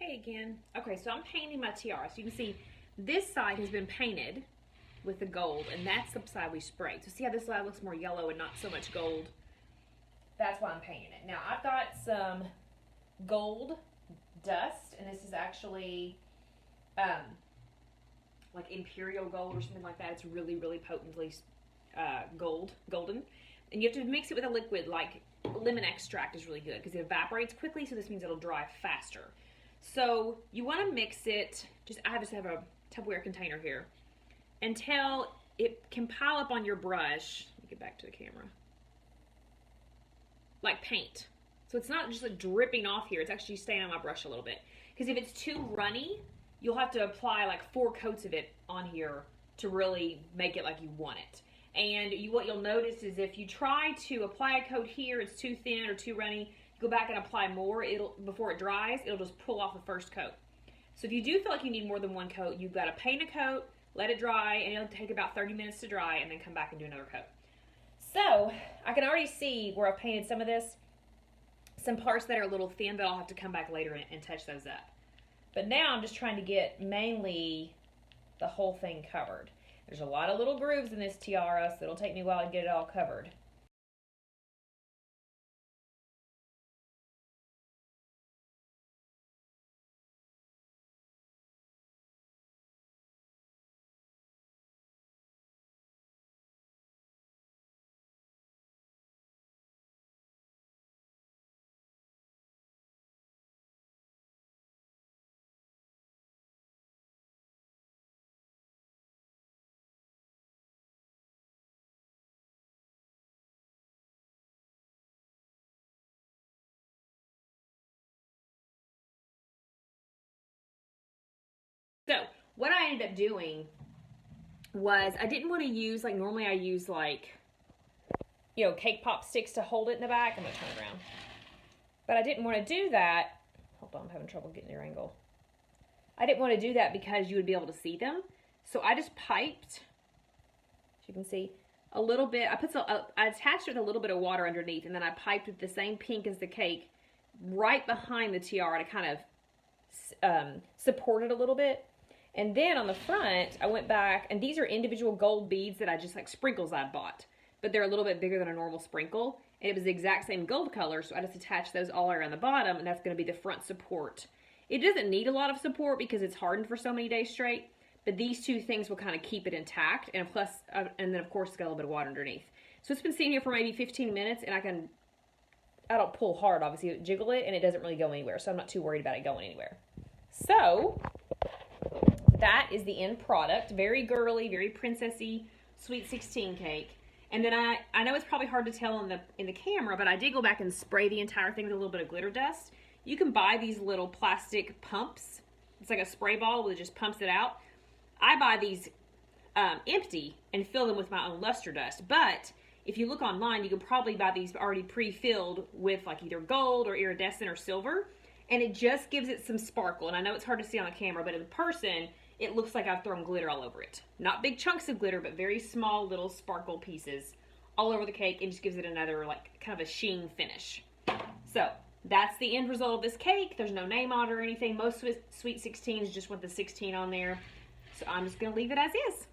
Hey again. Okay, so I'm painting my tiara. So you can see this side has been painted with the gold, and that's the side we sprayed. So see how this side looks more yellow and not so much gold? That's why I'm painting it. Now I've got some gold dust, and this is actually like imperial gold or something like that. It's really, really potently golden. And you have to mix it with a liquid, like lemon extract is really good because it evaporates quickly, so this means it'll dry faster. So you want to mix it, I just have a Tupperware container here, until it can pile up on your brush. Let me get back to the camera. Like paint. So it's not just like dripping off here, it's actually staying on my brush a little bit. Because if it's too runny, you'll have to apply like 4 coats of it on here to really make it like you want it. And what you'll notice is if you try to apply a coat here, it's too thin or too runny, go back and apply more, before it dries, it'll just pull off the first coat. So if you do feel like you need more than 1 coat, you've got to paint a coat, let it dry, and it'll take about 30 minutes to dry, and then come back and do another coat. So I can already see where I've painted some of this, some parts that are a little thin, but I'll have to come back later and touch those up. But now I'm just trying to get mainly the whole thing covered. There's a lot of little grooves in this tiara, so it'll take me a while to get it all covered. So what I ended up doing was I didn't want to use, like normally I use like, you know, cake pop sticks to hold it in the back. I'm going to turn it around. But I didn't want to do that. Hold on, I'm having trouble getting your angle. I didn't want to do that because you would be able to see them. So I just piped, as you can see, a little bit. I attached it with a little bit of water underneath, and then I piped with the same pink as the cake right behind the tiara to kind of support it a little bit. And then on the front, I went back, and these are individual gold beads that I just, like sprinkles I bought. But they're a little bit bigger than a normal sprinkle. And it was the exact same gold color, so I just attached those all around the bottom, and that's going to be the front support. It doesn't need a lot of support because it's hardened for so many days straight, but these 2 things will kind of keep it intact, and plus, and then of course it's got a little bit of water underneath. So it's been sitting here for maybe 15 minutes, and I don't pull hard, obviously, jiggle it, and it doesn't really go anywhere, so I'm not too worried about it going anywhere. So that is the end product. Very girly, very princessy, sweet 16 cake. And then I know it's probably hard to tell in the camera, but I did go back and spray the entire thing with a little bit of glitter dust. You can buy these little plastic pumps. It's like a spray ball that just pumps it out. I buy these empty and fill them with my own luster dust. But if you look online, you can probably buy these already pre-filled with like either gold or iridescent or silver. And it just gives it some sparkle. And I know it's hard to see on the camera, but in person, it looks like I've thrown glitter all over it. Not big chunks of glitter, but very small little sparkle pieces all over the cake. It just gives it another like kind of a sheen finish. So that's the end result of this cake. There's no name on it or anything. Most of it, Sweet 16s just want the 16 on there. So I'm just going to leave it as is.